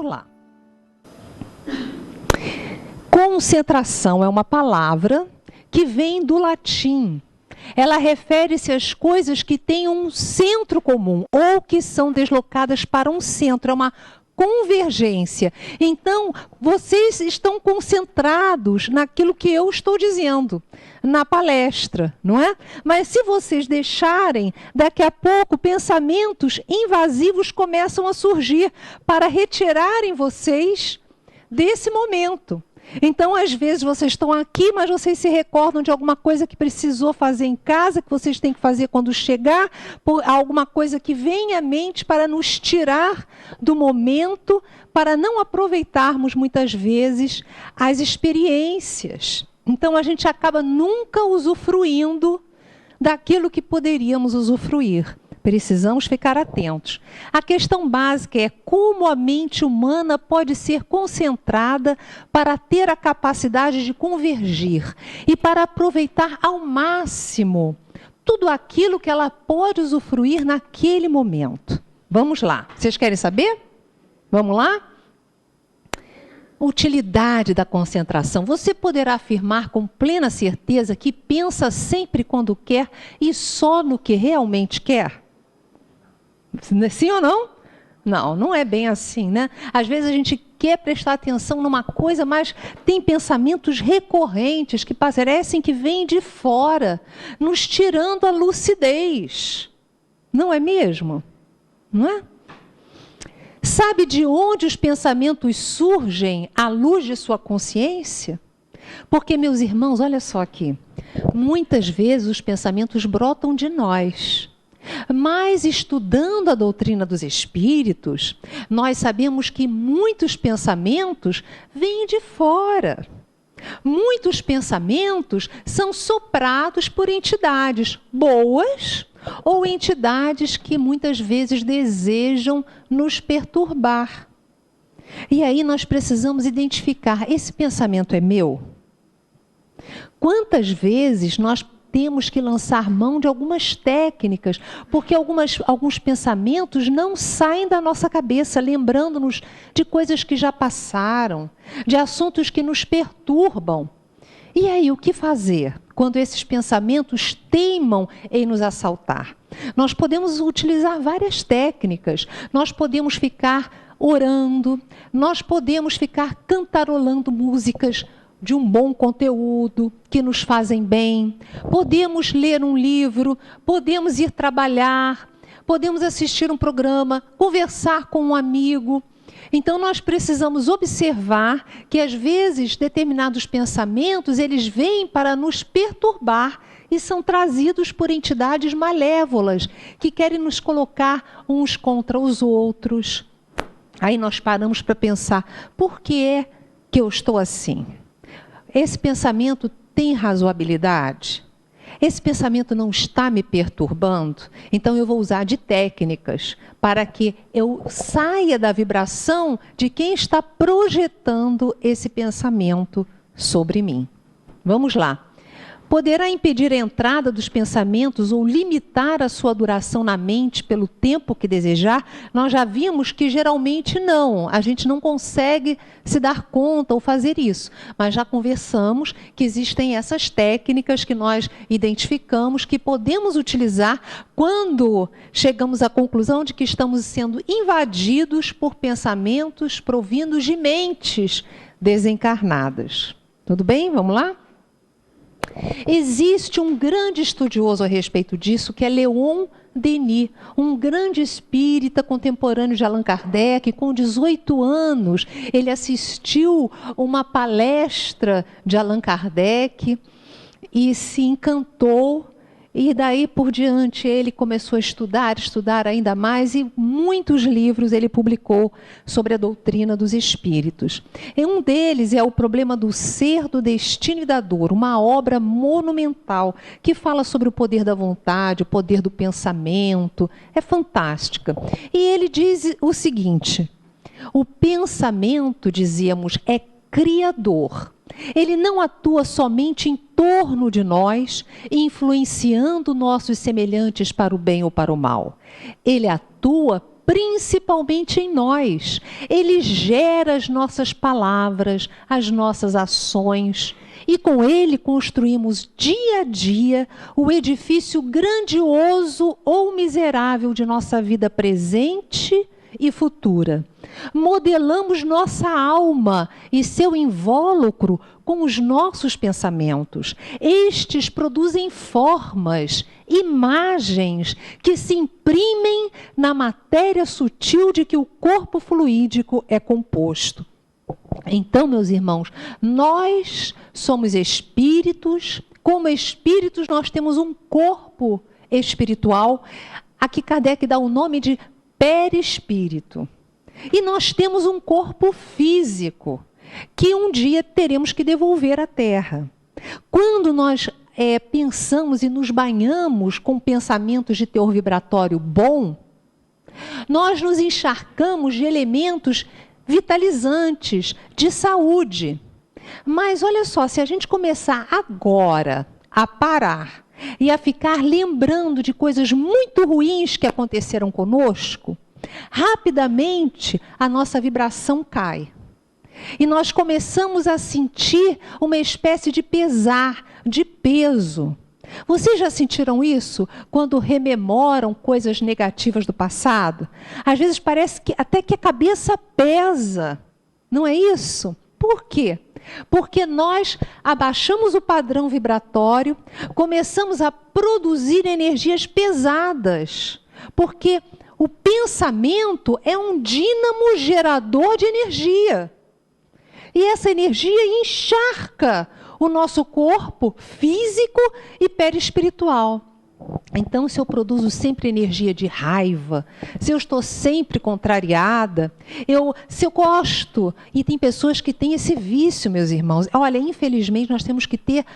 Vamos lá. Concentração é uma palavra que vem do latim. Ela refere-se às coisas que têm um centro comum ou que são deslocadas para um centro. É uma convergência. Então, vocês estão concentrados naquilo que eu estou dizendo, na palestra, não é? Mas se vocês deixarem, daqui a pouco, pensamentos invasivos começam a surgir para retirarem vocês desse momento. Então, às vezes, vocês estão aqui, mas vocês se recordam de alguma coisa que precisou fazer em casa, que vocês têm que fazer quando chegar, por alguma coisa que vem à mente para nos tirar do momento, para não aproveitarmos, muitas vezes, as experiências. Então, a gente acaba nunca usufruindo daquilo que poderíamos usufruir. Precisamos ficar atentos. A questão básica é como a mente humana pode ser concentrada para ter a capacidade de convergir e para aproveitar ao máximo tudo aquilo que ela pode usufruir naquele momento. Vamos lá. Vocês querem saber? Vamos lá? Utilidade da concentração. Você poderá afirmar com plena certeza que pensa sempre quando quer e só no que realmente quer? Sim ou não? Não, não é bem assim, né? Às vezes a gente quer prestar atenção numa coisa, mas tem pensamentos recorrentes que parecem que vêm de fora, nos tirando a lucidez. Não é mesmo? Não é? Sabe de onde os pensamentos surgem à luz de sua consciência? Porque, meus irmãos, olha só aqui, muitas vezes os pensamentos brotam de nós. Mas estudando a doutrina dos espíritos, nós sabemos que muitos pensamentos vêm de fora. Muitos pensamentos são soprados por entidades boas ou entidades que muitas vezes desejam nos perturbar. E aí nós precisamos identificar, esse pensamento é meu? Quantas vezes nós temos que lançar mão de algumas técnicas, porque alguns pensamentos não saem da nossa cabeça, lembrando-nos de coisas que já passaram, de assuntos que nos perturbam. E aí, o que fazer quando esses pensamentos teimam em nos assaltar? Nós podemos utilizar várias técnicas, nós podemos ficar orando, nós podemos ficar cantarolando músicas de um bom conteúdo, que nos fazem bem. Podemos ler um livro, podemos ir trabalhar, podemos assistir um programa, conversar com um amigo. Então, nós precisamos observar que, às vezes, determinados pensamentos, eles vêm para nos perturbar e são trazidos por entidades malévolas, que querem nos colocar uns contra os outros. Aí nós paramos para pensar, por que é que eu estou assim? Esse pensamento tem razoabilidade? Esse pensamento não está me perturbando? Então eu vou usar de técnicas para que eu saia da vibração de quem está projetando esse pensamento sobre mim. Vamos lá. Poderá impedir a entrada dos pensamentos ou limitar a sua duração na mente pelo tempo que desejar? Nós já vimos que geralmente não, a gente não consegue se dar conta ou fazer isso. Mas já conversamos que existem essas técnicas que nós identificamos que podemos utilizar quando chegamos à conclusão de que estamos sendo invadidos por pensamentos provindos de mentes desencarnadas. Tudo bem? Vamos lá? Existe um grande estudioso a respeito disso, que é Leon Denis, um grande espírita contemporâneo de Allan Kardec. Com 18 anos, ele assistiu uma palestra de Allan Kardec e se encantou. E daí por diante ele começou a estudar ainda mais, e muitos livros ele publicou sobre a doutrina dos espíritos. E um deles é O Problema do Ser, do Destino e da Dor, uma obra monumental que fala sobre o poder da vontade, o poder do pensamento, é fantástica. E ele diz o seguinte: o pensamento, dizíamos, é criador. Ele não atua somente em torno de nós, influenciando nossos semelhantes para o bem ou para o mal. Ele atua principalmente em nós. Ele gera as nossas palavras, as nossas ações, e com ele construímos dia a dia o edifício grandioso ou miserável de nossa vida presente e futura. Modelamos nossa alma e seu invólucro com os nossos pensamentos. Estes produzem formas, imagens que se imprimem na matéria sutil de que o corpo fluídico é composto. Então, meus irmãos, nós somos espíritos. Como espíritos, nós temos um corpo espiritual. Aqui Kardec dá o nome de perispírito. E nós temos um corpo físico, que um dia teremos que devolver à Terra. Quando nós pensamos e nos banhamos com pensamentos de teor vibratório bom, nós nos encharcamos de elementos vitalizantes, de saúde. Mas olha só, se a gente começar agora a parar e a ficar lembrando de coisas muito ruins que aconteceram conosco, rapidamente a nossa vibração cai. E nós começamos a sentir uma espécie de pesar, de peso. Vocês já sentiram isso quando rememoram coisas negativas do passado? Às vezes parece que até que a cabeça pesa. Não é isso? Por quê? Porque nós abaixamos o padrão vibratório, começamos a produzir energias pesadas. Porque o pensamento é um dínamo gerador de energia. E essa energia encharca o nosso corpo físico e perispiritual. Então, se eu produzo sempre energia de raiva, se eu estou sempre contrariada, se eu gosto, e tem pessoas que têm esse vício, meus irmãos. Olha, infelizmente, nós temos que ter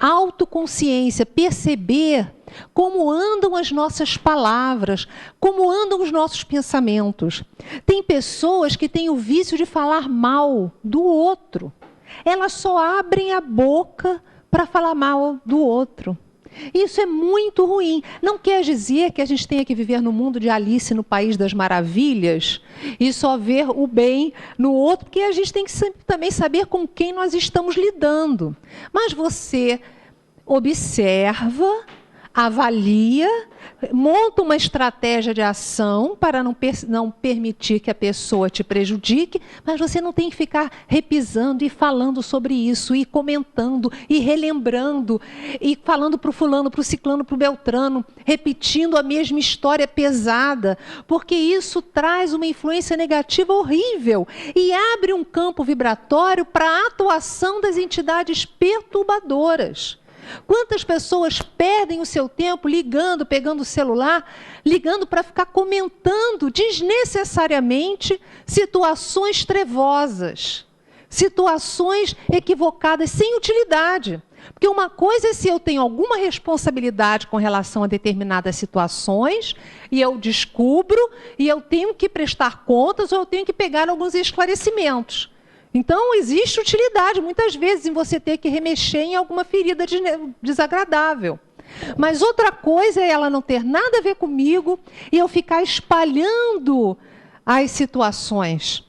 autoconsciência, perceber como andam as nossas palavras, como andam os nossos pensamentos. Tem pessoas que têm o vício de falar mal do outro. Elas só abrem a boca para falar mal do outro. Isso é muito ruim. Não quer dizer que a gente tenha que viver no mundo de Alice no País das Maravilhas e só ver o bem no outro, porque a gente tem que também saber com quem nós estamos lidando. Mas você observa, avalia, monta uma estratégia de ação para não permitir que a pessoa te prejudique, mas você não tem que ficar repisando e falando sobre isso, e comentando, e relembrando, e falando para o fulano, para o ciclano, para o beltrano, repetindo a mesma história pesada, porque isso traz uma influência negativa horrível e abre um campo vibratório para a atuação das entidades perturbadoras. Quantas pessoas perdem o seu tempo ligando, pegando o celular, ligando para ficar comentando desnecessariamente situações trevosas, situações equivocadas, sem utilidade. Porque uma coisa é se eu tenho alguma responsabilidade com relação a determinadas situações, e eu descubro, e eu tenho que prestar contas, ou eu tenho que pegar alguns esclarecimentos. Então, existe utilidade, muitas vezes, em você ter que remexer em alguma ferida desagradável. Mas outra coisa é ela não ter nada a ver comigo e eu ficar espalhando as situações.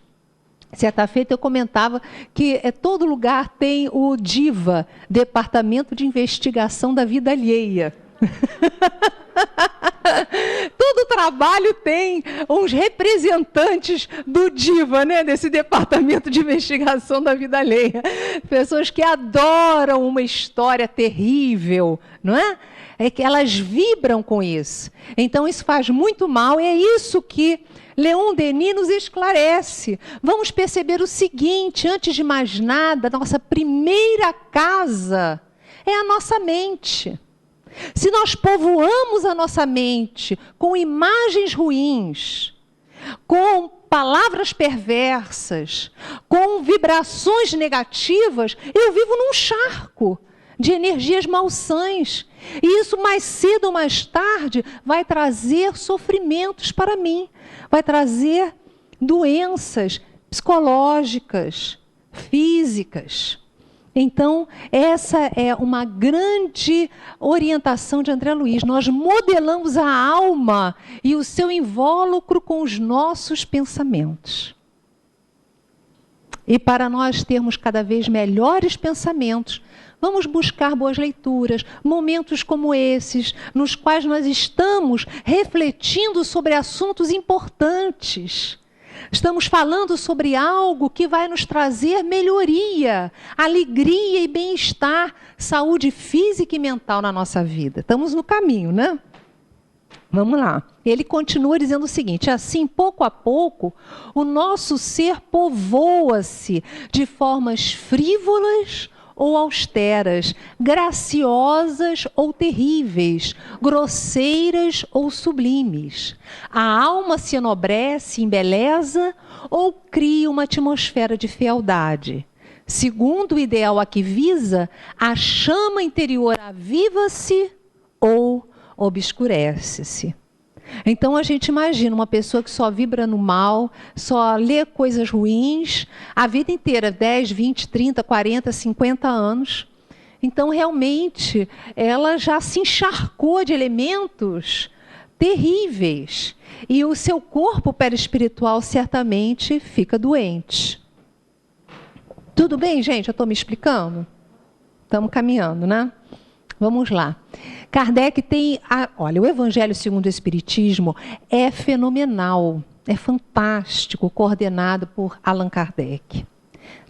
Certa feita eu comentava que todo lugar tem o DIVA, Departamento de Investigação da Vida Alheia. Todo trabalho tem uns representantes do DIVA, né? Desse Departamento de Investigação da Vida Alheia. Pessoas que adoram uma história terrível, não é? É que elas vibram com isso. Então isso faz muito mal, e é isso que Leon Denis nos esclarece. Vamos perceber o seguinte: antes de mais nada, a nossa primeira casa é a nossa mente. Se nós povoamos a nossa mente com imagens ruins, com palavras perversas, com vibrações negativas, eu vivo num charco de energias malsãs. E isso, mais cedo ou mais tarde, vai trazer sofrimentos para mim, vai trazer doenças psicológicas, físicas. Então, essa é uma grande orientação de André Luiz. Nós modelamos a alma e o seu invólucro com os nossos pensamentos. E para nós termos cada vez melhores pensamentos, vamos buscar boas leituras, momentos como esses, nos quais nós estamos refletindo sobre assuntos importantes. Estamos falando sobre algo que vai nos trazer melhoria, alegria e bem-estar, saúde física e mental na nossa vida. Estamos no caminho, né? Vamos lá. Ele continua dizendo o seguinte: assim, pouco a pouco, o nosso ser povoa-se de formas frívolas ou austeras, graciosas ou terríveis, grosseiras ou sublimes. A alma se enobrece, embeleza ou cria uma atmosfera de fealdade. Segundo o ideal a que visa, a chama interior aviva-se ou obscurece-se. Então a gente imagina uma pessoa que só vibra no mal, só lê coisas ruins, a vida inteira, 10, 20, 30, 40, 50 anos. Então realmente ela já se encharcou de elementos terríveis. E o seu corpo perispiritual certamente fica doente. Tudo bem, gente? Eu estou me explicando? Estamos caminhando, né? Vamos lá. Kardec tem... Olha, o Evangelho segundo o Espiritismo é fenomenal, é fantástico, coordenado por Allan Kardec.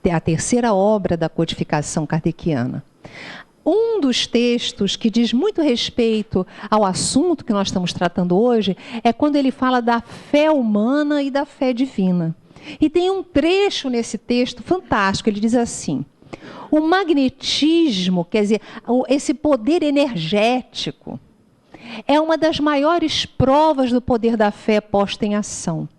É a terceira obra da codificação kardeciana. Um dos textos que diz muito respeito ao assunto que nós estamos tratando hoje é quando ele fala da fé humana e da fé divina. E tem um trecho nesse texto fantástico, ele diz assim: o magnetismo, quer dizer, esse poder energético, é uma das maiores provas do poder da fé posta em ação.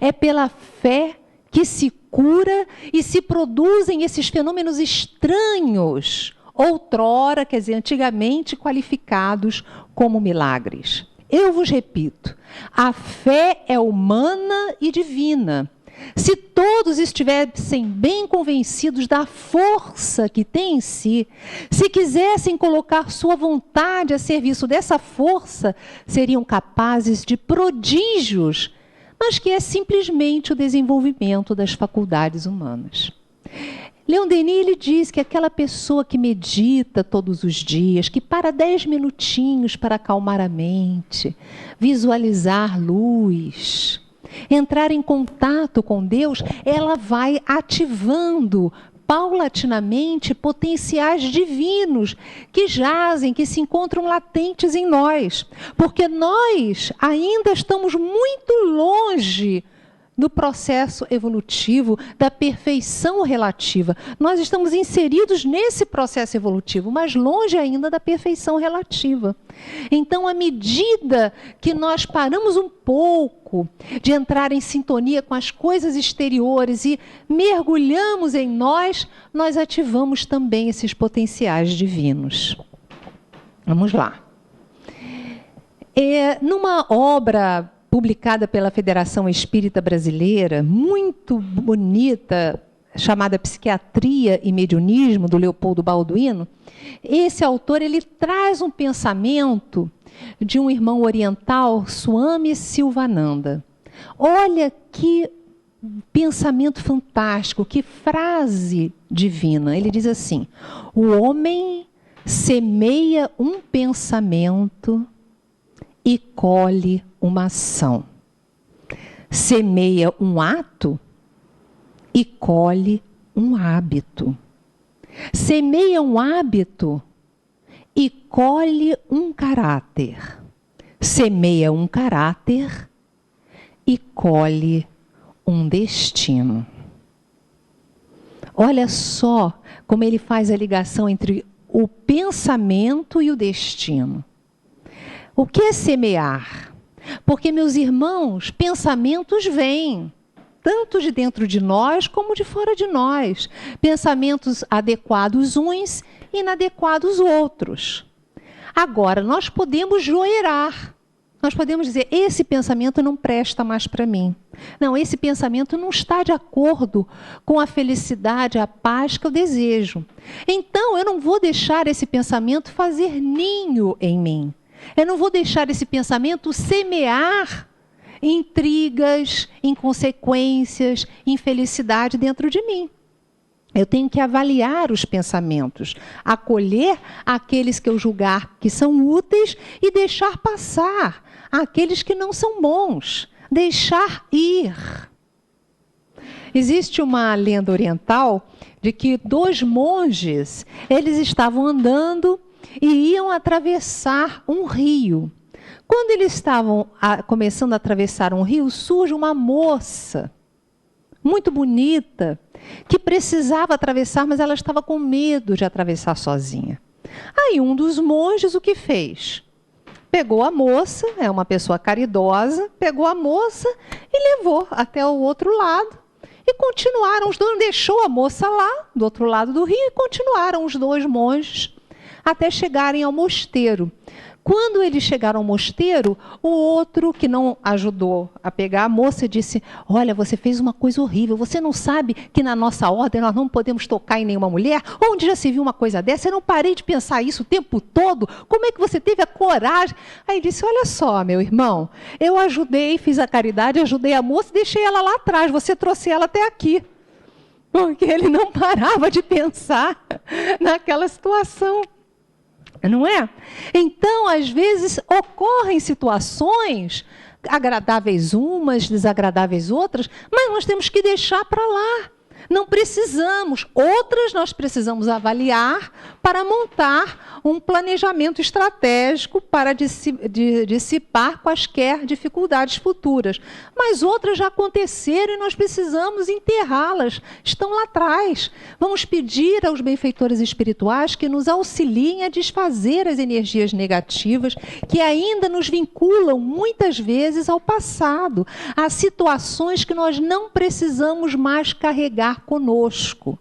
É pela fé que se cura e se produzem esses fenômenos estranhos, outrora, quer dizer, antigamente qualificados como milagres. Eu vos repito, a fé é humana e divina. Se todos estivessem bem convencidos da força que tem em si, se quisessem colocar sua vontade a serviço dessa força, seriam capazes de prodígios, mas que é simplesmente o desenvolvimento das faculdades humanas. Leon Denis, ele diz que aquela pessoa que medita todos os dias, que para 10 minutinhos para acalmar a mente, visualizar luz, entrar em contato com Deus, ela vai ativando paulatinamente potenciais divinos que jazem, que se encontram latentes em nós. Porque nós ainda estamos muito longe do processo evolutivo, da perfeição relativa. Nós estamos inseridos nesse processo evolutivo, mas longe ainda da perfeição relativa. Então, à medida que nós paramos um pouco de entrar em sintonia com as coisas exteriores e mergulhamos em nós, nós ativamos também esses potenciais divinos. Vamos lá. Numa obra publicada pela Federação Espírita Brasileira, muito bonita, chamada Psiquiatria e Mediunismo, do Leopoldo Balduino, esse autor ele traz um pensamento de um irmão oriental, Swami Silvananda. Olha que pensamento fantástico, que frase divina. Ele diz assim: o homem semeia um pensamento e colhe uma ação. Semeia um ato e colhe um hábito. Semeia um hábito e colhe um caráter. Semeia um caráter e colhe um destino. Olha só como ele faz a ligação entre o pensamento e o destino. O que é semear? Porque, meus irmãos, pensamentos vêm, tanto de dentro de nós como de fora de nós. Pensamentos adequados uns e inadequados outros. Agora, nós podemos joerar, Nós podemos dizer, esse pensamento não presta mais para mim. Não, esse pensamento não está de acordo com a felicidade, a paz que eu desejo. Então, eu não vou deixar esse pensamento fazer ninho em mim. Eu não vou deixar esse pensamento semear intrigas, inconsequências, infelicidade dentro de mim. Eu tenho que avaliar os pensamentos, acolher aqueles que eu julgar que são úteis e deixar passar aqueles que não são bons, deixar ir. Existe uma lenda oriental de que 2 monges, eles estavam andando e iam atravessar um rio. Quando eles estavam começando a atravessar um rio, surge uma moça, muito bonita, que precisava atravessar, mas ela estava com medo de atravessar sozinha. Aí um dos monges o que fez? Pegou a moça, é uma pessoa caridosa, pegou a moça e levou até o outro lado. E continuaram, os dois, deixou a moça lá, do outro lado do rio, e continuaram os 2 monges até chegarem ao mosteiro. Quando eles chegaram ao mosteiro, o outro que não ajudou a pegar a moça disse, olha, você fez uma coisa horrível, você não sabe que na nossa ordem nós não podemos tocar em nenhuma mulher? Onde já se viu uma coisa dessa? Eu não parei de pensar isso o tempo todo, como é que você teve a coragem? Aí disse, olha só, meu irmão, eu ajudei, fiz a caridade, ajudei a moça e deixei ela lá atrás, você trouxe ela até aqui. Porque ele não parava de pensar naquela situação. Não é? Então, às vezes, ocorrem situações, agradáveis umas, desagradáveis outras, mas nós temos que deixar para lá. Não precisamos. Outras nós precisamos avaliar para montar um planejamento estratégico para dissipar quaisquer dificuldades futuras. Mas outras já aconteceram e nós precisamos enterrá-las. Estão lá atrás. Vamos pedir aos benfeitores espirituais que nos auxiliem a desfazer as energias negativas que ainda nos vinculam muitas vezes ao passado, a situações que nós não precisamos mais carregar conosco.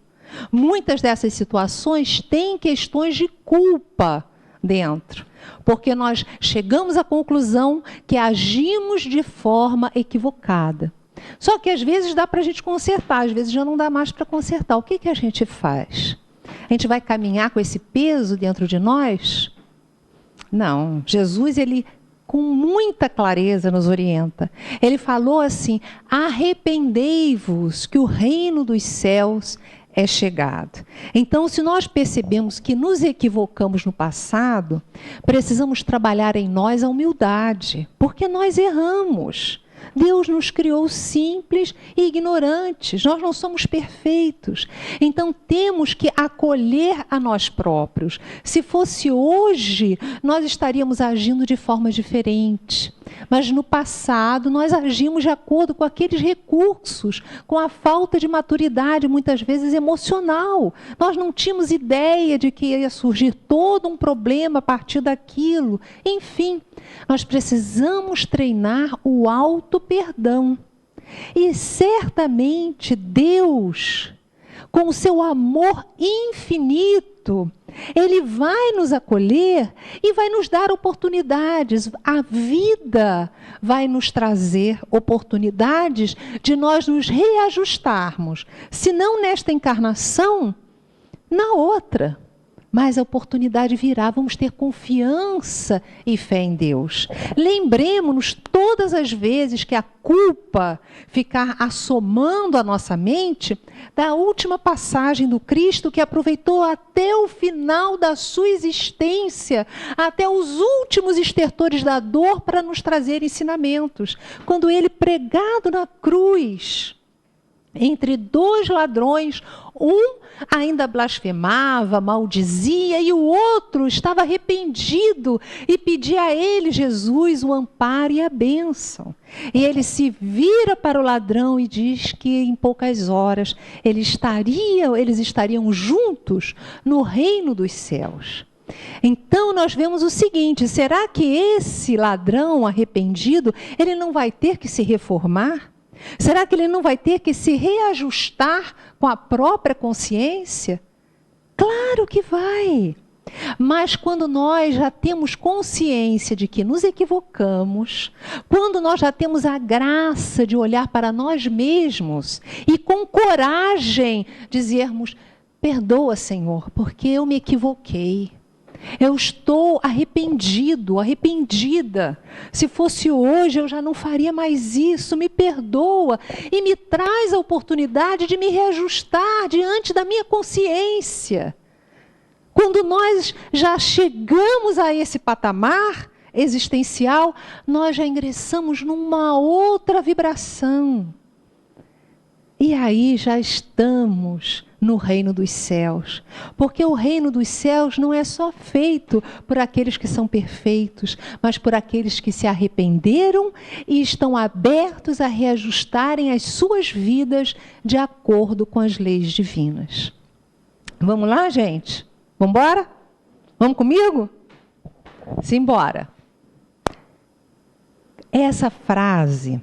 Muitas dessas situações têm questões de culpa dentro, porque nós chegamos à conclusão que agimos de forma equivocada. Só que às vezes dá para a gente consertar, às vezes já não dá mais para consertar. O que a gente faz? A gente vai caminhar com esse peso dentro de nós? Não. Jesus, ele com muita clareza nos orienta. Ele falou assim, arrependei-vos que o reino dos céus é chegado. Então, se nós percebemos que nos equivocamos no passado, precisamos trabalhar em nós a humildade, porque nós erramos. Deus nos criou simples e ignorantes, nós não somos perfeitos. Então temos que acolher a nós próprios. Se fosse hoje, nós estaríamos agindo de forma diferente. Mas no passado, nós agimos de acordo com aqueles recursos, com a falta de maturidade, muitas vezes emocional. Nós não tínhamos ideia de que ia surgir todo um problema a partir daquilo. Enfim, nós precisamos treinar o auto-perdão. E certamente Deus, com o seu amor infinito, Ele vai nos acolher e vai nos dar oportunidades. A vida vai nos trazer oportunidades de nós nos reajustarmos. Se não nesta encarnação, na outra. Mas a oportunidade virá, vamos ter confiança e fé em Deus. Lembremos-nos todas as vezes que a culpa ficar assomando a nossa mente, da última passagem do Cristo que aproveitou até o final da sua existência, até os últimos estertores da dor para nos trazer ensinamentos. Quando ele, pregado na cruz, entre 2 ladrões, um ainda blasfemava, maldizia, e o outro estava arrependido e pedia a ele, Jesus, o amparo e a bênção. E ele se vira para o ladrão e diz que em poucas horas eles estariam juntos no reino dos céus. Então nós vemos o seguinte, será que esse ladrão arrependido, ele não vai ter que se reformar? Será que ele não vai ter que se reajustar com a própria consciência? Claro que vai. Mas quando nós já temos consciência de que nos equivocamos, quando nós já temos a graça de olhar para nós mesmos e com coragem dizermos: perdoa, Senhor, porque eu me equivoquei. Eu estou arrependido, arrependida. Se fosse hoje, eu já não faria mais isso. Me perdoa e me traz a oportunidade de me reajustar diante da minha consciência. Quando nós já chegamos a esse patamar existencial, nós já ingressamos numa outra vibração. E aí já estamos no reino dos céus. Porque o reino dos céus não é só feito por aqueles que são perfeitos, mas por aqueles que se arrependeram e estão abertos a reajustarem as suas vidas de acordo com as leis divinas. Vamos lá, gente? Vamos embora? Vamos comigo? Simbora. Essa frase,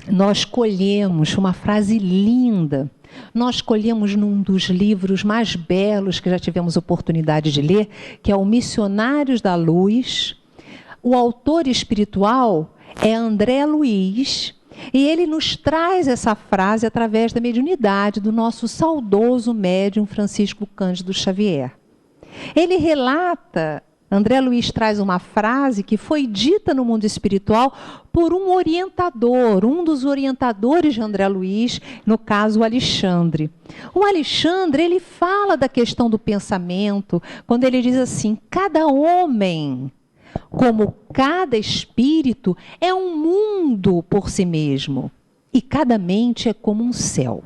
nós colhemos, uma frase linda, nós colhemos num dos livros mais belos que já tivemos oportunidade de ler, que é o Missionários da Luz. O autor espiritual é André Luiz, e ele nos traz essa frase através da mediunidade do nosso saudoso médium Francisco Cândido Xavier. Ele relata, André Luiz traz uma frase que foi dita no mundo espiritual por um orientador, um dos orientadores de André Luiz, no caso o Alexandre. O Alexandre, ele fala da questão do pensamento, quando ele diz assim: cada homem, como cada espírito, é um mundo por si mesmo, e cada mente é como um céu.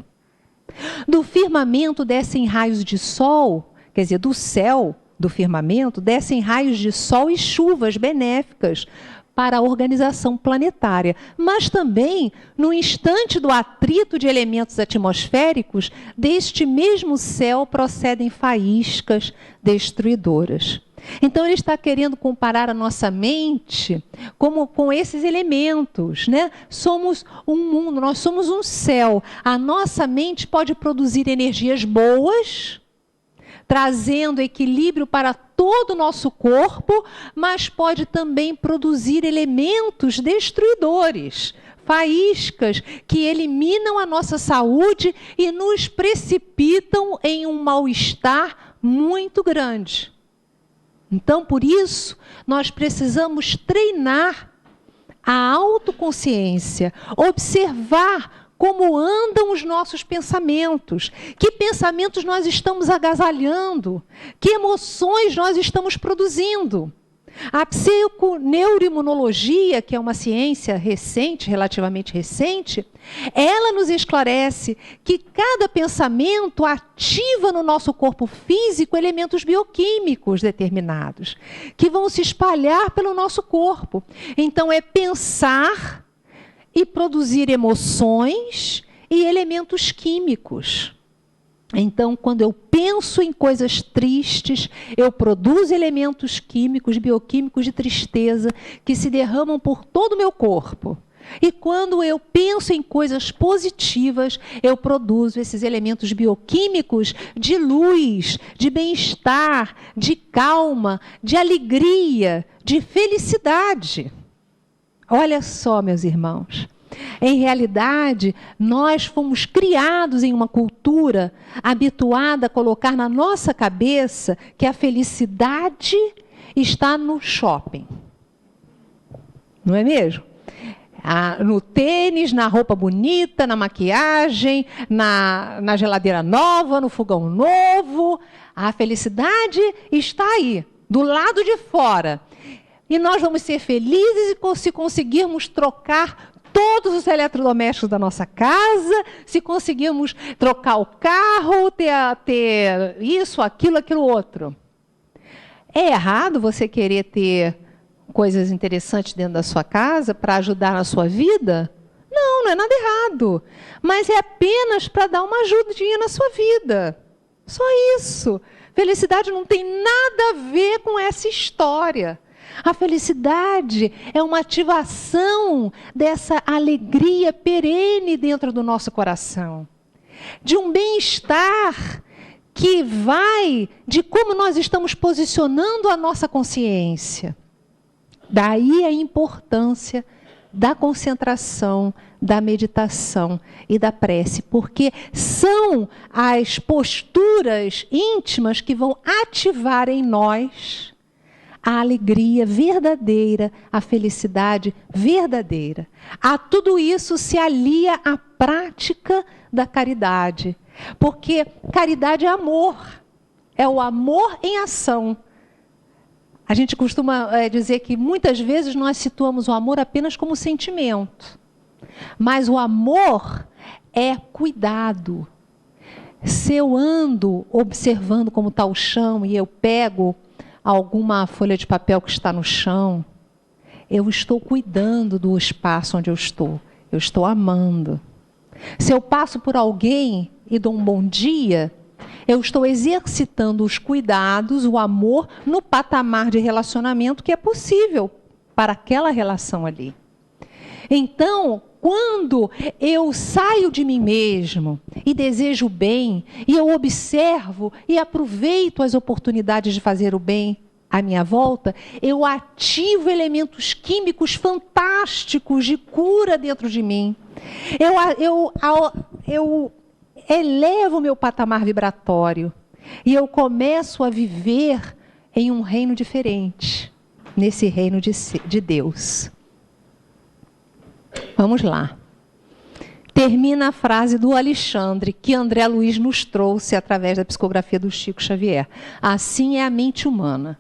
Do firmamento descem raios de sol, quer dizer, do céu, do firmamento, descem raios de sol e chuvas benéficas para a organização planetária. Mas também, no instante do atrito de elementos atmosféricos, deste mesmo céu procedem faíscas destruidoras. Então ele está querendo comparar a nossa mente como com esses elementos, né? Somos um mundo, nós somos um céu. A nossa mente pode produzir energias boas, trazendo equilíbrio para todo o nosso corpo, mas pode também produzir elementos destruidores, faíscas que eliminam a nossa saúde e nos precipitam em um mal-estar muito grande. Então, por isso, nós precisamos treinar a autoconsciência, observar como andam os nossos pensamentos, que pensamentos nós estamos agasalhando, que emoções nós estamos produzindo. A psiconeuroimunologia, que é uma ciência recente, relativamente recente, ela nos esclarece que cada pensamento ativa no nosso corpo físico elementos bioquímicos determinados, que vão se espalhar pelo nosso corpo. Então é pensar e produzir emoções e elementos químicos. Então, quando eu penso em coisas tristes, eu produzo elementos químicos, bioquímicos de tristeza, que se derramam por todo o meu corpo. E quando eu penso em coisas positivas, eu produzo esses elementos bioquímicos de luz, de bem-estar, de calma, de alegria, de felicidade. Olha só, meus irmãos. Em realidade, nós fomos criados em uma cultura habituada a colocar na nossa cabeça que a felicidade está no shopping. Não é mesmo? No tênis, na roupa bonita, na maquiagem, na geladeira nova, no fogão novo. A felicidade está aí, do lado de fora. E nós vamos ser felizes se conseguirmos trocar todos os eletrodomésticos da nossa casa, se conseguirmos trocar o carro, ter isso, aquilo outro. É errado você querer ter coisas interessantes dentro da sua casa para ajudar na sua vida? Não, não é nada errado. Mas é apenas para dar uma ajudinha na sua vida. Só isso. Felicidade não tem nada a ver com essa história. A felicidade é uma ativação dessa alegria perene dentro do nosso coração. De um bem-estar que vai de como nós estamos posicionando a nossa consciência. Daí a importância da concentração, da meditação e da prece, porque são as posturas íntimas que vão ativar em nós a alegria verdadeira, a felicidade verdadeira. A tudo isso se alia a prática da caridade, porque caridade é amor, é o amor em ação. A gente costuma dizer que muitas vezes nós situamos o amor apenas como sentimento, mas o amor é cuidado. Se eu ando observando como está o chão e eu pego alguma folha de papel que está no chão, eu estou cuidando do espaço onde eu estou amando. Se eu passo por alguém e dou um bom dia, eu estou exercitando os cuidados, o amor, no patamar de relacionamento que é possível para aquela relação ali. Então, quando eu saio de mim mesmo e desejo o bem, e eu observo e aproveito as oportunidades de fazer o bem à minha volta, eu ativo elementos químicos fantásticos de cura dentro de mim. Eu elevo o meu patamar vibratório e eu começo a viver em um reino diferente, nesse reino de Deus. Vamos lá. Termina a frase do Alexandre, que André Luiz nos trouxe através da psicografia do Chico Xavier. Assim é a mente humana.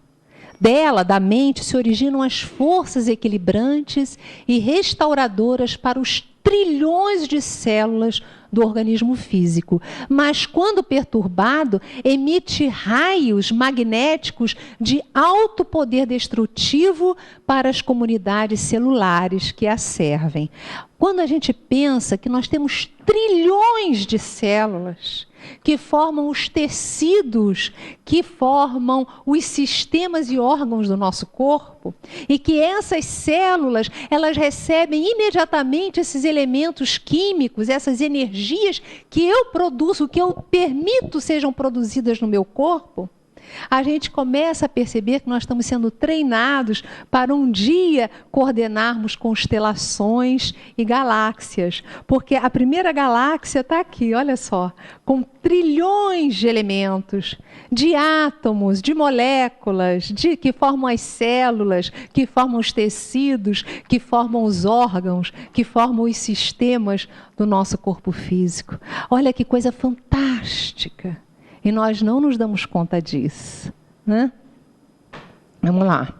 Dela, da mente, se originam as forças equilibrantes e restauradoras para os trilhões de células do organismo físico. Mas, quando perturbado, emite raios magnéticos de alto poder destrutivo para as comunidades celulares que a servem. Quando a gente pensa que nós temos trilhões de células que formam os tecidos, que formam os sistemas e órgãos do nosso corpo, e que essas células, elas recebem imediatamente esses elementos químicos, essas energias que eu produzo, que eu permito sejam produzidas no meu corpo, a gente começa a perceber que nós estamos sendo treinados para um dia coordenarmos constelações e galáxias. Porque a primeira galáxia está aqui, olha só, com trilhões de elementos, de átomos, de moléculas, que formam as células, que formam os tecidos, que formam os órgãos, que formam os sistemas do nosso corpo físico. Olha que coisa fantástica! E nós não nos damos conta disso, né? Vamos lá.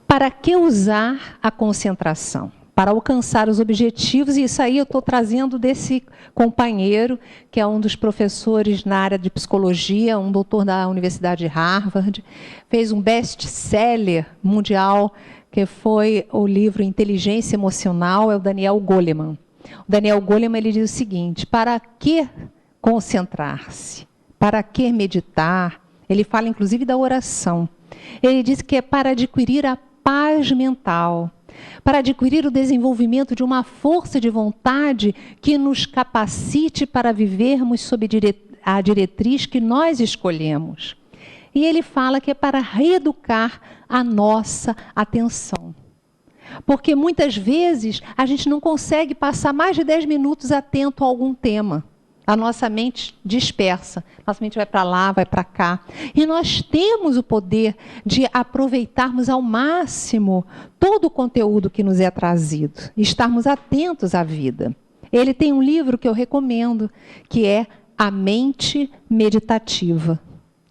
Para que usar a concentração? Para alcançar os objetivos, e isso aí eu estou trazendo desse companheiro, que é um dos professores na área de psicologia, um doutor da Universidade de Harvard, fez um best-seller mundial, que foi o livro Inteligência Emocional, é o Daniel Goleman. O Daniel Goleman, ele diz o seguinte: para que concentrar-se? Para que meditar? Ele fala inclusive da oração. Ele diz que é para adquirir a paz mental, para adquirir o desenvolvimento de uma força de vontade que nos capacite para vivermos sob a diretriz que nós escolhemos. E ele fala que é para reeducar a nossa atenção. Porque muitas vezes a gente não consegue passar mais de 10 minutos atento a algum tema. A nossa mente dispersa, nossa mente vai para lá, vai para cá. E nós temos o poder de aproveitarmos ao máximo todo o conteúdo que nos é trazido, e estarmos atentos à vida. Ele tem um livro que eu recomendo, que é A Mente Meditativa,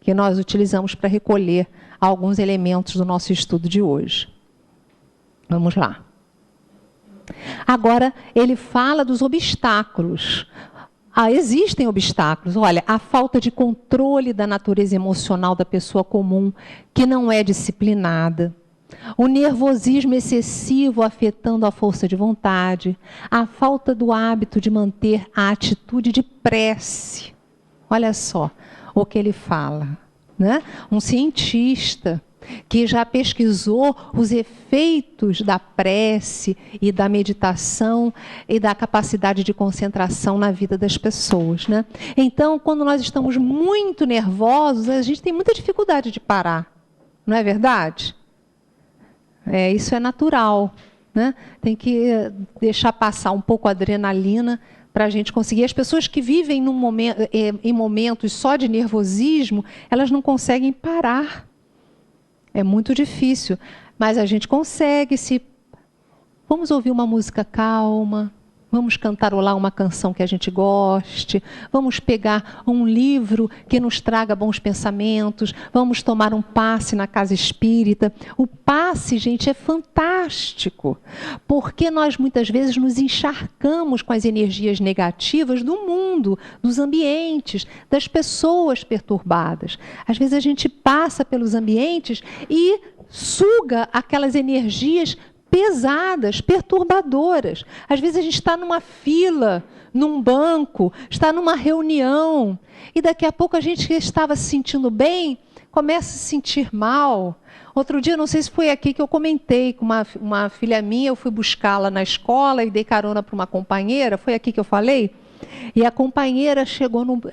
que nós utilizamos para recolher alguns elementos do nosso estudo de hoje. Vamos lá. Agora, ele fala dos obstáculos. Existem obstáculos. Olha, a falta de controle da natureza emocional da pessoa comum, que não é disciplinada. O nervosismo excessivo afetando a força de vontade. A falta do hábito de manter a atitude de prece. Olha só o que ele fala, né? Um cientista que já pesquisou os efeitos da prece e da meditação e da capacidade de concentração na vida das pessoas, né? Então, quando nós estamos muito nervosos, a gente tem muita dificuldade de parar, não é verdade? Isso é natural, né? Tem que deixar passar um pouco a adrenalina para a gente conseguir. As pessoas que vivem em momentos só de nervosismo, elas não conseguem parar. É muito difícil, mas a gente consegue. Vamos ouvir uma música calma, vamos cantarolar uma canção que a gente goste, vamos pegar um livro que nos traga bons pensamentos, vamos tomar um passe na casa espírita. O passe, gente, é fantástico, porque nós muitas vezes nos encharcamos com as energias negativas do mundo, dos ambientes, das pessoas perturbadas. Às vezes a gente passa pelos ambientes e suga aquelas energias pesadas, perturbadoras. Às vezes a gente está numa fila, num banco, está numa reunião, e daqui a pouco a gente que estava se sentindo bem, começa a se sentir mal. Outro dia, não sei se foi aqui que eu comentei com uma filha minha, eu fui buscá-la na escola e dei carona para uma companheira, foi aqui que eu falei? E a companheira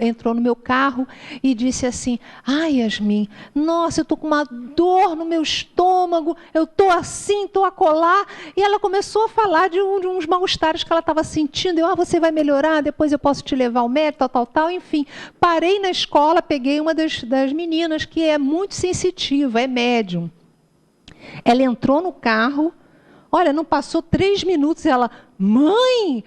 entrou no meu carro e disse assim: ai, Yasmin, nossa, eu estou com uma dor no meu estômago, eu estou assim, estou acolá. E ela começou a falar de uns mal-estares que ela estava sentindo. Você vai melhorar, depois eu posso te levar ao médico, tal. Enfim, parei na escola, peguei uma das meninas que é muito sensitiva, é médium. Ela entrou no carro. Olha, não passou 3 minutos, ela: mãe,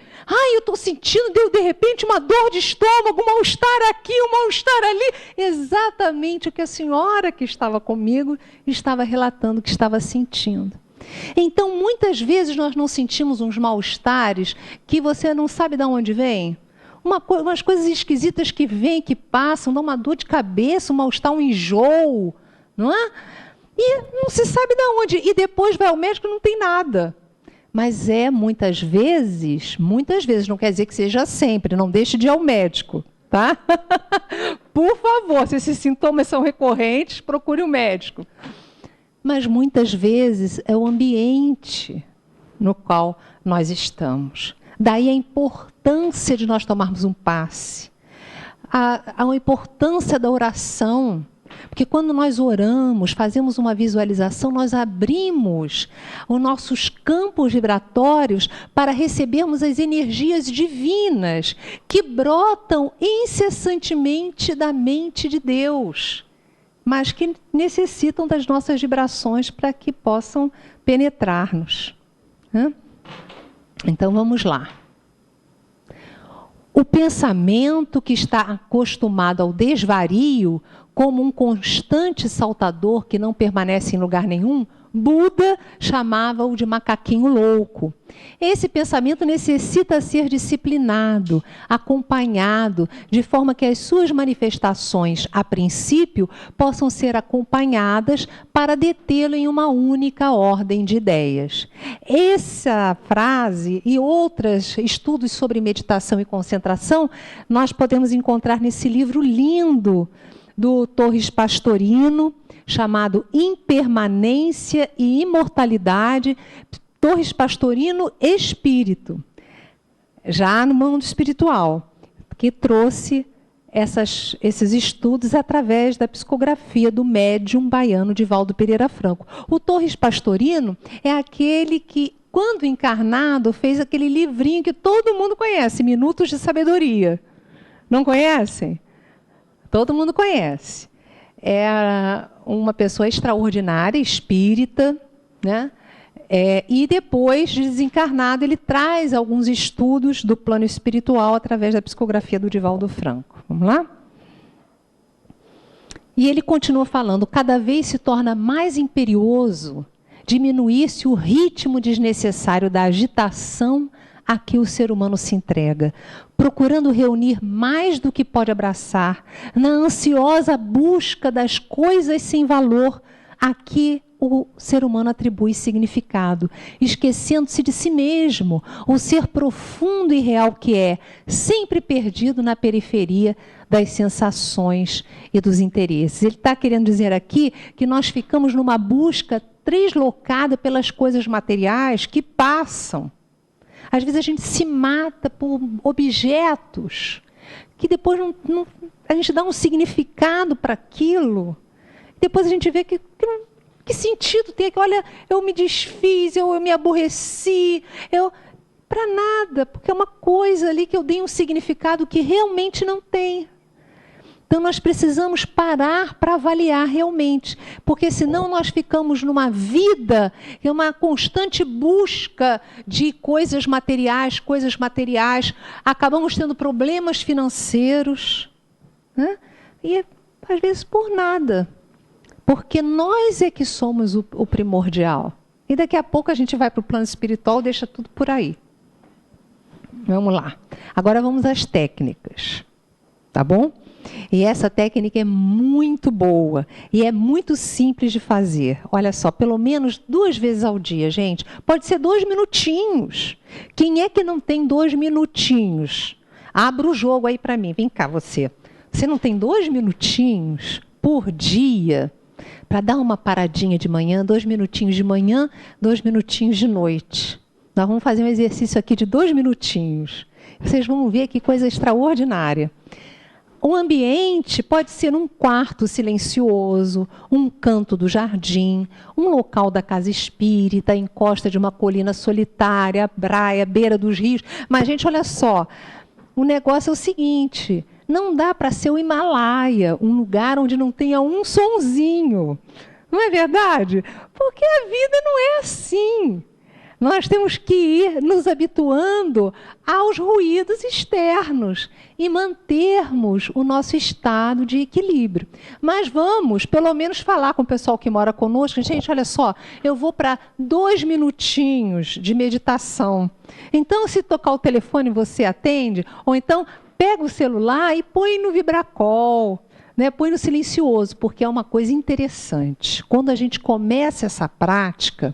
eu estou sentindo, deu de repente uma dor de estômago, um mal-estar aqui, um mal-estar ali. Exatamente o que a senhora que estava comigo estava relatando que estava sentindo. Então, muitas vezes nós não sentimos uns mal-estares que você não sabe de onde vem. Umas coisas esquisitas que vêm, que passam, dão uma dor de cabeça, um mal-estar, um enjoo, não é? E não se sabe de onde. E depois vai ao médico e não tem nada. Mas muitas vezes, não quer dizer que seja sempre, não deixe de ir ao médico, tá? Por favor, se esses sintomas são recorrentes, procure o médico. Mas muitas vezes é o ambiente no qual nós estamos. Daí a importância de nós tomarmos um passe. A importância da oração. Porque quando nós oramos, fazemos uma visualização, nós abrimos os nossos campos vibratórios para recebermos as energias divinas que brotam incessantemente da mente de Deus, mas que necessitam das nossas vibrações para que possam penetrar-nos. Então vamos lá. O pensamento que está acostumado ao desvario, como um constante saltador que não permanece em lugar nenhum, Buda chamava-o de macaquinho louco. Esse pensamento necessita ser disciplinado, acompanhado, de forma que as suas manifestações, a princípio, possam ser acompanhadas para detê-lo em uma única ordem de ideias. Essa frase e outros estudos sobre meditação e concentração, nós podemos encontrar nesse livro lindo do Torres Pastorino, chamado Impermanência e Imortalidade, Torres Pastorino Espírito, já no mundo espiritual, que trouxe esses estudos através da psicografia do médium baiano Divaldo Pereira Franco. O Torres Pastorino é aquele que, quando encarnado, fez aquele livrinho que todo mundo conhece, Minutos de Sabedoria. Não conhecem? Todo mundo conhece. É uma pessoa extraordinária, espírita, né? E depois de desencarnado, ele traz alguns estudos do plano espiritual através da psicografia do Divaldo Franco. Vamos lá? E ele continua falando: cada vez se torna mais imperioso diminuir-se o ritmo desnecessário da agitação a que o ser humano se entrega, procurando reunir mais do que pode abraçar, na ansiosa busca das coisas sem valor a que o ser humano atribui significado, esquecendo-se de si mesmo, o ser profundo e real que é, sempre perdido na periferia das sensações e dos interesses. Ele está querendo dizer aqui que nós ficamos numa busca translocada pelas coisas materiais que passam. Às vezes a gente se mata por objetos que depois a gente dá um significado para aquilo. Depois a gente vê que sentido tem? Olha, eu me desfiz, eu me aborreci, para nada, porque é uma coisa ali que eu dei um significado que realmente não tem. Então nós precisamos parar para avaliar realmente, porque senão nós ficamos numa vida, que é uma constante busca de coisas materiais, acabamos tendo problemas financeiros, né? E às vezes por nada, porque nós é que somos o primordial. E daqui a pouco a gente vai para o plano espiritual e deixa tudo por aí. Vamos lá. Agora vamos às técnicas, tá bom? E essa técnica é muito boa e é muito simples de fazer. Olha só, pelo menos 2 vezes ao dia, gente. Pode ser 2 minutinhos. Quem é que não tem 2 minutinhos? Abra o jogo aí para mim. Vem cá, você. Você não tem 2 minutinhos por dia para dar uma paradinha de manhã, 2 minutinhos de manhã, 2 minutinhos de noite? Nós vamos fazer um exercício aqui de 2 minutinhos. Vocês vão ver que coisa extraordinária. O ambiente pode ser um quarto silencioso, um canto do jardim, um local da casa espírita, a encosta de uma colina solitária, a praia, a beira dos rios. Mas, gente, olha só, o negócio é o seguinte, não dá para ser o Himalaia, um lugar onde não tenha um sonzinho. Não é verdade? Porque a vida não é assim. Nós temos que ir nos habituando aos ruídos externos e mantermos o nosso estado de equilíbrio. Mas vamos, pelo menos, falar com o pessoal que mora conosco. Gente, olha só, eu vou para 2 minutinhos de meditação. Então, se tocar o telefone, você atende? Ou então, pega o celular e põe no vibracol. Né, põe no silencioso, porque é uma coisa interessante. Quando a gente começa essa prática,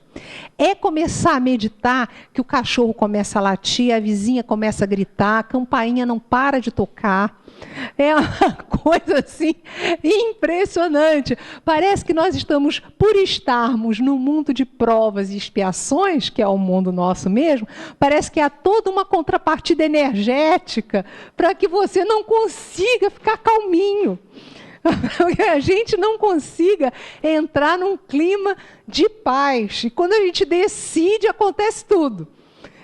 é começar a meditar que o cachorro começa a latir, a vizinha começa a gritar, a campainha não para de tocar. É uma coisa assim impressionante. Parece que nós estamos, por estarmos num mundo de provas e expiações, que é o mundo nosso mesmo, parece que há toda uma contrapartida energética para que você não consiga ficar calminho. Que a gente não consiga entrar num clima de paz. E quando a gente decide, acontece tudo.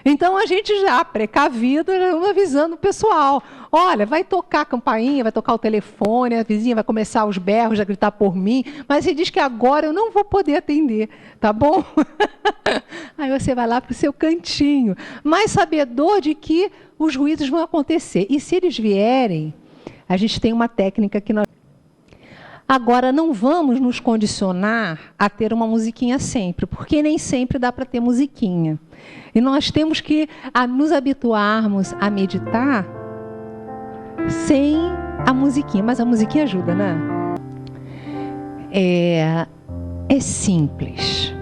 Então, a gente já, precavido, já vamos avisando o pessoal. Olha, vai tocar a campainha, vai tocar o telefone, a vizinha vai começar os berros, a gritar por mim, mas você diz que agora eu não vou poder atender, tá bom? Aí você vai lá para o seu cantinho, mas sabedor de que os ruídos vão acontecer. E se eles vierem, a gente tem uma técnica que nós... Agora, não vamos nos condicionar a ter uma musiquinha sempre, porque nem sempre dá para ter musiquinha. E nós temos que nos habituarmos a meditar sem a musiquinha. Mas a musiquinha ajuda, né? É simples.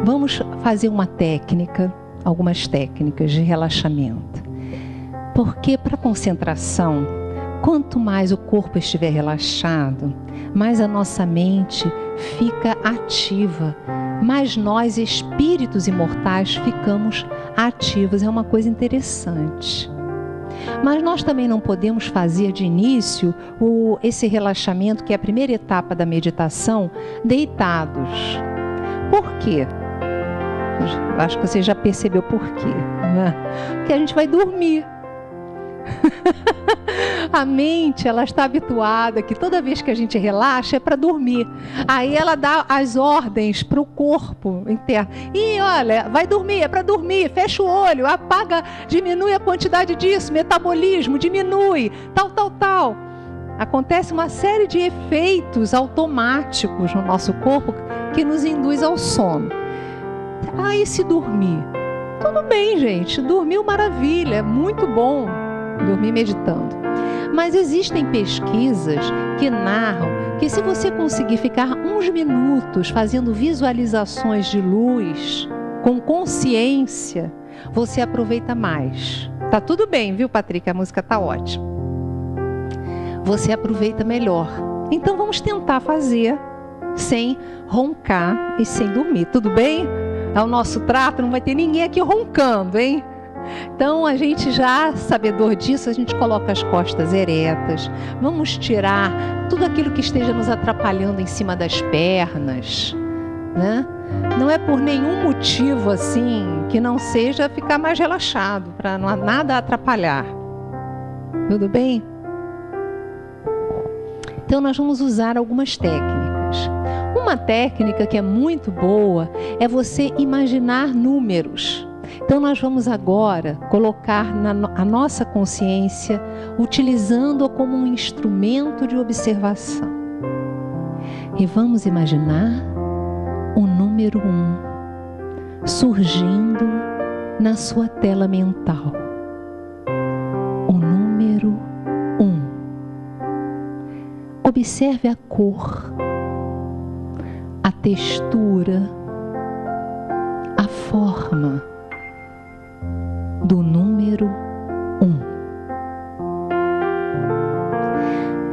Vamos fazer uma técnica, algumas técnicas de relaxamento. Porque para concentração, quanto mais o corpo estiver relaxado, mais a nossa mente fica ativa, mais nós, espíritos imortais, ficamos ativos. É uma coisa interessante. Mas nós também não podemos fazer de início esse relaxamento, que é a primeira etapa da meditação, deitados. Por quê? Acho que você já percebeu por quê, né? Porque a gente vai dormir. A mente, ela está habituada que toda vez que a gente relaxa é para dormir. Aí ela dá as ordens para o corpo interno. E olha, vai dormir, é para dormir, fecha o olho, apaga, diminui a quantidade disso, metabolismo, diminui, tal. Acontece uma série de efeitos automáticos no nosso corpo que nos induz ao sono. Aí se dormir, tudo bem, gente, dormiu maravilha, é muito bom dormir meditando. Mas existem pesquisas que narram que se você conseguir ficar uns minutos fazendo visualizações de luz, com consciência, você aproveita mais. Tá tudo bem, viu, Patrick? A música tá ótima. Você aproveita melhor. Então vamos tentar fazer sem roncar e sem dormir, tudo bem? É o nosso trato, não vai ter ninguém aqui roncando, hein? Então a gente já, sabedor disso, a gente coloca as costas eretas. Vamos tirar tudo aquilo que esteja nos atrapalhando em cima das pernas, né? Não é por nenhum motivo assim que não seja ficar mais relaxado, para nada atrapalhar. Tudo bem? Então nós vamos usar algumas técnicas. Uma técnica que é muito boa é você imaginar números. Então nós vamos agora colocar a nossa consciência, utilizando-a como um instrumento de observação. E vamos imaginar o número 1 surgindo na sua tela mental. O número 1. Observe a cor, a textura, a forma do número 1.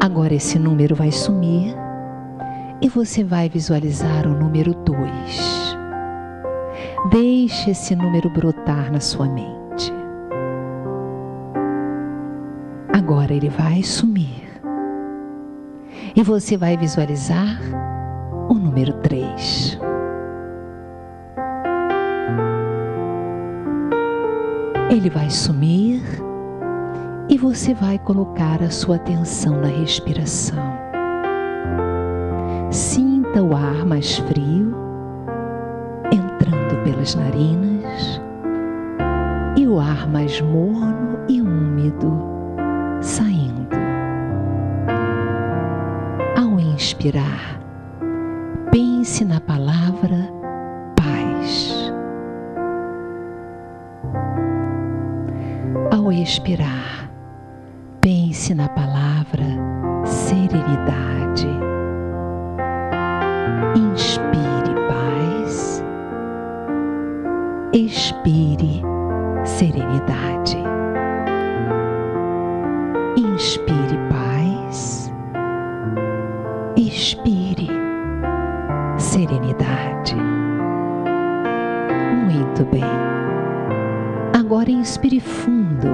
Agora esse número vai sumir e você vai visualizar o número 2. Deixe esse número brotar na sua mente. Agora ele vai sumir e você vai visualizar o número 3. Ele vai sumir e você vai colocar a sua atenção na respiração. Sinta o ar mais frio entrando pelas narinas e o ar mais morno e úmido saindo. Ao inspirar, pense na palavra paz. Ao expirar, pense na palavra serenidade. Inspire paz, expire serenidade. Inspire paz, expire serenidade. Muito bem. Agora inspire fundo.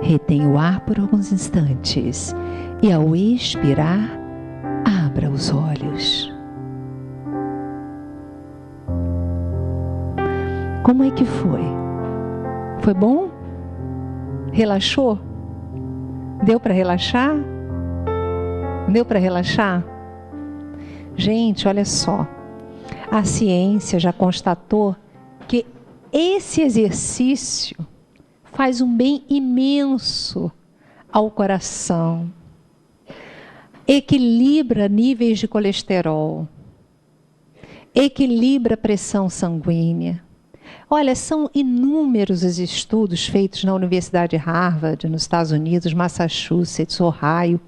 Retenha o ar por alguns instantes e ao expirar, abra os olhos. Como é que foi? Foi bom? Relaxou? Deu para relaxar? Deu para relaxar? Gente, olha só. A ciência já constatou que esse exercício faz um bem imenso ao coração. Equilibra níveis de colesterol. Equilibra a pressão sanguínea. Olha, são inúmeros os estudos feitos na Universidade de Harvard, nos Estados Unidos, Massachusetts, Ohio.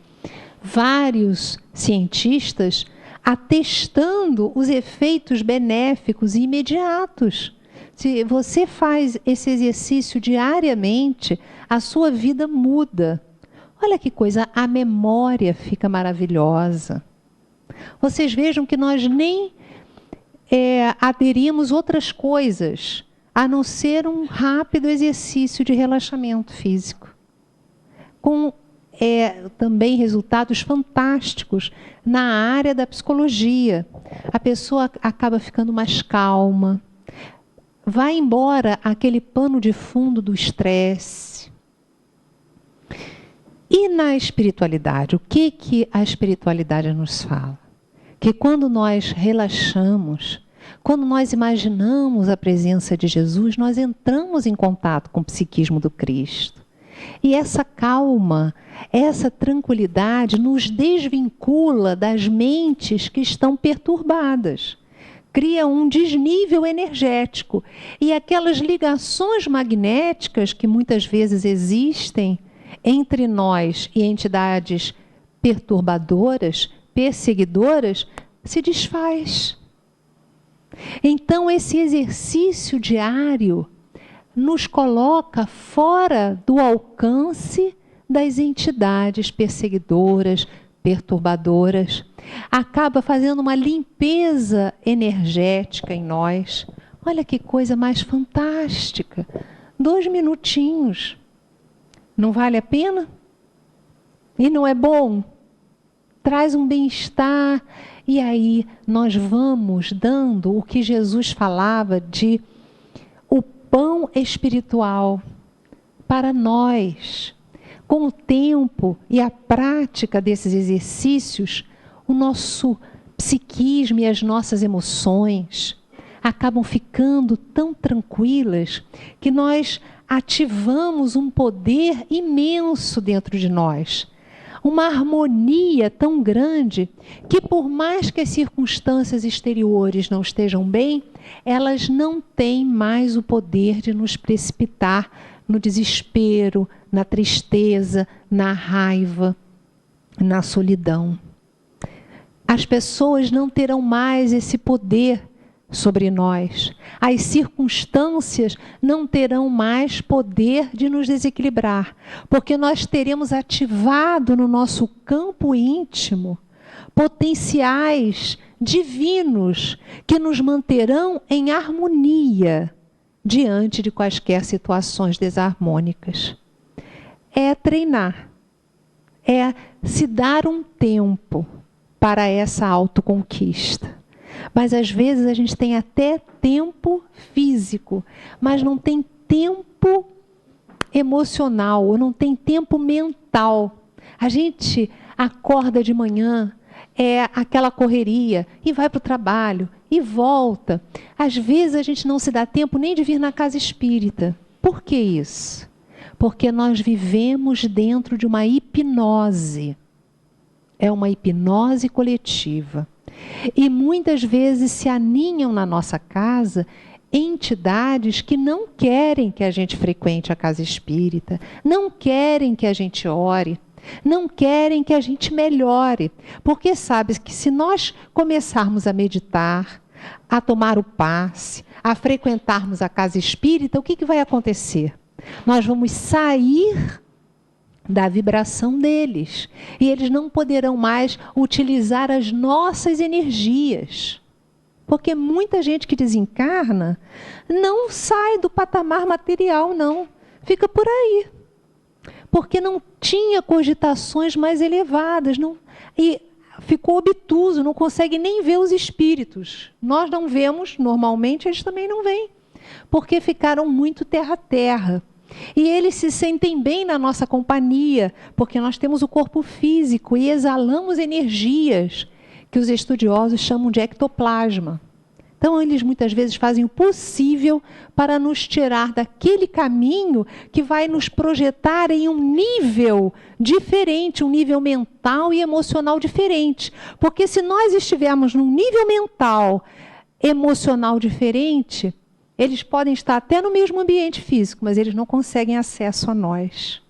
Vários cientistas atestando os efeitos benéficos e imediatos. Se você faz esse exercício diariamente, a sua vida muda. Olha que coisa, a memória fica maravilhosa. Vocês vejam que nós nem aderimos outras coisas, a não ser um rápido exercício de relaxamento físico. Com também resultados fantásticos na área da psicologia. A pessoa acaba ficando mais calma. Vai embora aquele pano de fundo do estresse. E na espiritualidade, o que a espiritualidade nos fala? Que quando nós relaxamos, quando nós imaginamos a presença de Jesus, nós entramos em contato com o psiquismo do Cristo. E essa calma, essa tranquilidade nos desvincula das mentes que estão perturbadas. Cria um desnível energético. E aquelas ligações magnéticas que muitas vezes existem entre nós e entidades perturbadoras perseguidoras se desfaz. Então, esse exercício diário nos coloca fora do alcance das entidades perseguidoras, perturbadoras. Acaba fazendo uma limpeza energética em nós. Olha que coisa mais fantástica. 2 minutinhos. Não vale a pena? E não é bom? Traz um bem-estar. E aí nós vamos dando o que Jesus falava de o pão espiritual para nós. Com o tempo e a prática desses exercícios, o nosso psiquismo e as nossas emoções acabam ficando tão tranquilas que nós ativamos um poder imenso dentro de nós. Uma harmonia tão grande que, por mais que as circunstâncias exteriores não estejam bem, elas não têm mais o poder de nos precipitar no desespero, na tristeza, na raiva, na solidão. As pessoas não terão mais esse poder sobre nós. As circunstâncias não terão mais poder de nos desequilibrar, porque nós teremos ativado no nosso campo íntimo potenciais divinos que nos manterão em harmonia diante de quaisquer situações desarmônicas. É treinar, é se dar um tempo para essa autoconquista. Mas às vezes a gente tem até tempo físico, mas não tem tempo emocional, ou não tem tempo mental. A gente acorda de manhã, é aquela correria, e vai para o trabalho, e volta. Às vezes a gente não se dá tempo nem de vir na casa espírita. Por que isso? Porque nós vivemos dentro de uma hipnose. É uma hipnose coletiva. E muitas vezes se aninham na nossa casa entidades que não querem que a gente frequente a casa espírita, não querem que a gente ore, não querem que a gente melhore. Porque sabe que se nós começarmos a meditar, a tomar o passe, a frequentarmos a casa espírita, o que vai acontecer? Nós vamos sair da vibração deles. E eles não poderão mais utilizar as nossas energias. Porque muita gente que desencarna não sai do patamar material, não. Fica por aí. Porque não tinha cogitações mais elevadas. E ficou obtuso, não consegue nem ver os espíritos. Nós não vemos, normalmente eles também não veem. Porque ficaram muito terra a terra. E eles se sentem bem na nossa companhia, porque nós temos o corpo físico e exalamos energias que os estudiosos chamam de ectoplasma. Então, eles muitas vezes fazem o possível para nos tirar daquele caminho que vai nos projetar em um nível diferente, um nível mental e emocional diferente. Porque se nós estivermos num nível mental, emocional diferente, eles podem estar até no mesmo ambiente físico, mas eles não conseguem acesso a nós.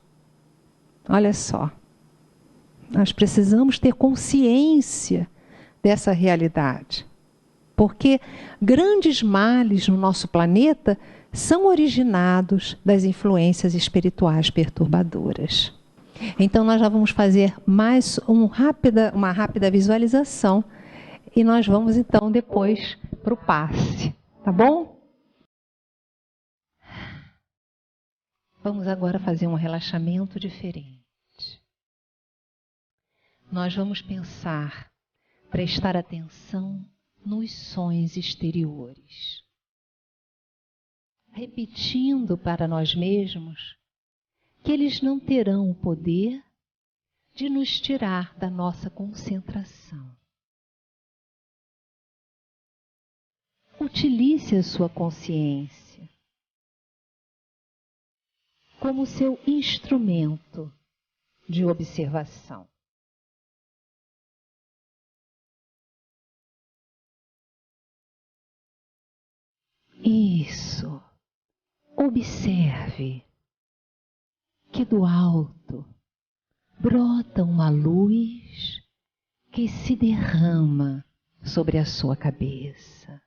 Olha só. Nós precisamos ter consciência dessa realidade. Porque grandes males no nosso planeta são originados das influências espirituais perturbadoras. Então, nós já vamos fazer mais uma rápida visualização e nós vamos, então, depois para o passe. Tá bom? Vamos agora fazer um relaxamento diferente. Nós vamos pensar, prestar atenção nos sons exteriores. Repetindo para nós mesmos que eles não terão o poder de nos tirar da nossa concentração. Utilize a sua consciência como seu instrumento de observação. Isso. Observe que do alto brota uma luz que se derrama sobre a sua cabeça.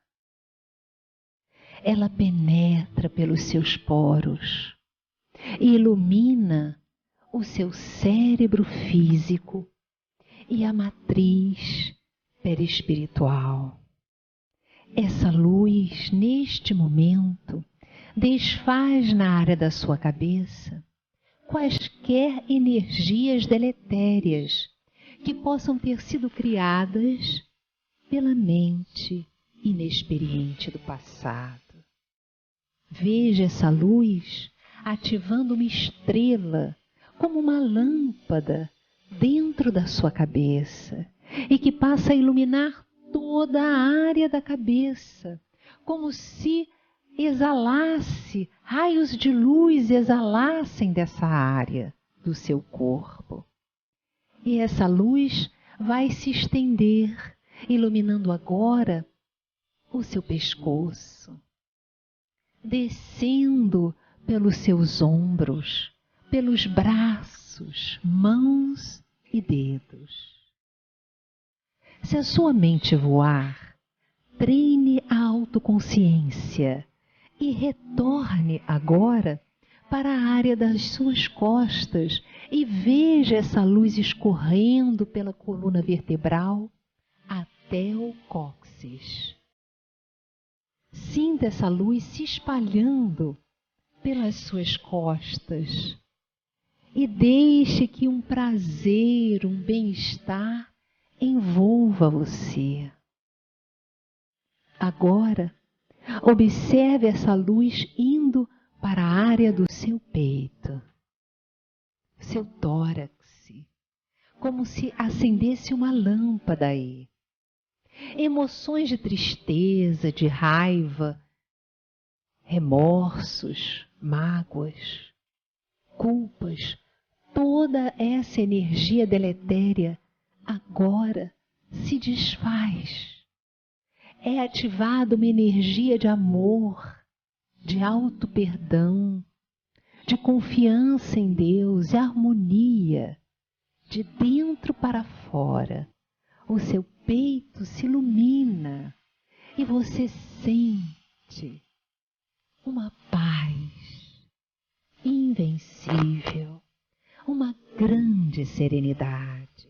Ela penetra pelos seus poros e ilumina o seu cérebro físico e a matriz perispiritual. Essa luz, neste momento, desfaz na área da sua cabeça quaisquer energias deletérias que possam ter sido criadas pela mente inexperiente do passado. Veja essa luz ativando uma estrela, como uma lâmpada, dentro da sua cabeça e que passa a iluminar toda a área da cabeça, como se exalasse, raios de luz exalassem dessa área do seu corpo. E essa luz vai se estender, iluminando agora o seu pescoço, descendo pelos seus ombros, pelos braços, mãos e dedos. Se a sua mente voar, treine a autoconsciência e retorne agora para a área das suas costas e veja essa luz escorrendo pela coluna vertebral até o cóccix. Sinta essa luz se espalhando pelas suas costas e deixe que um prazer, um bem-estar envolva você. Agora, observe essa luz indo para a área do seu peito, seu tórax, como se acendesse uma lâmpada aí. Emoções de tristeza, de raiva, remorsos, mágoas, culpas, toda essa energia deletéria agora se desfaz. É ativada uma energia de amor, de auto-perdão, de confiança em Deus, de harmonia, de dentro para fora. O seu peito se ilumina e você sente uma paz invencível, uma grande serenidade.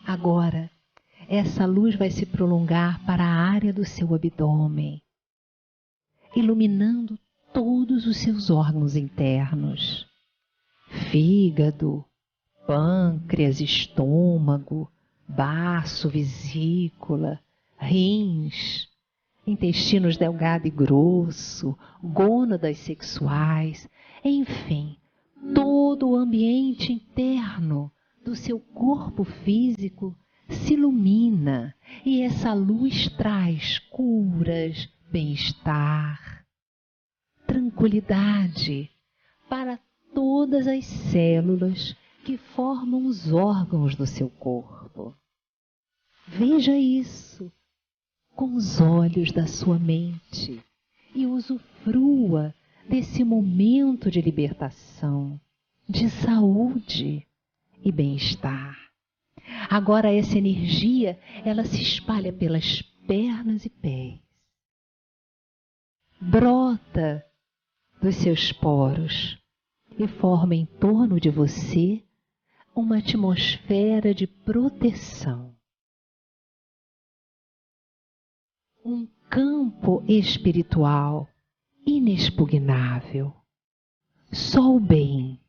Agora, essa luz vai se prolongar para a área do seu abdômen, iluminando todos os seus órgãos internos, fígado, pâncreas, estômago, baço, vesícula, rins, intestinos delgado e grosso, gônadas sexuais, enfim, todo o ambiente interno do seu corpo físico se ilumina e essa luz traz curas, bem-estar, tranquilidade para todas as células que formam os órgãos do seu corpo. Veja isso com os olhos da sua mente e usufrua desse momento de libertação, de saúde e bem-estar. Agora essa energia, ela se espalha pelas pernas e pés. Brota dos seus poros e forma em torno de você uma atmosfera de proteção. Um campo espiritual inexpugnável. Só o bem,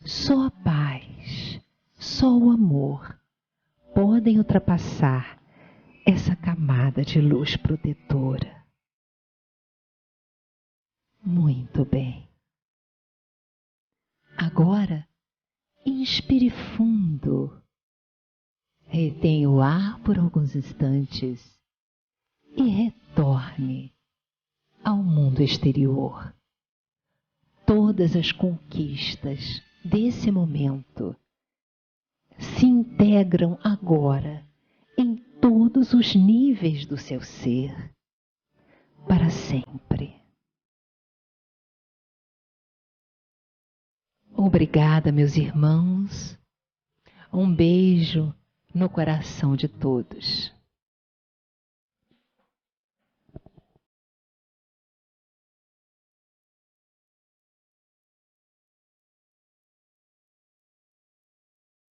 só a paz, só o amor podem ultrapassar essa camada de luz protetora. Muito bem. Agora, inspire fundo. Retenha o ar por alguns instantes e retorne ao mundo exterior. Todas as conquistas desse momento se integram agora em todos os níveis do seu ser, para sempre. Obrigada, meus irmãos. Um beijo no coração de todos.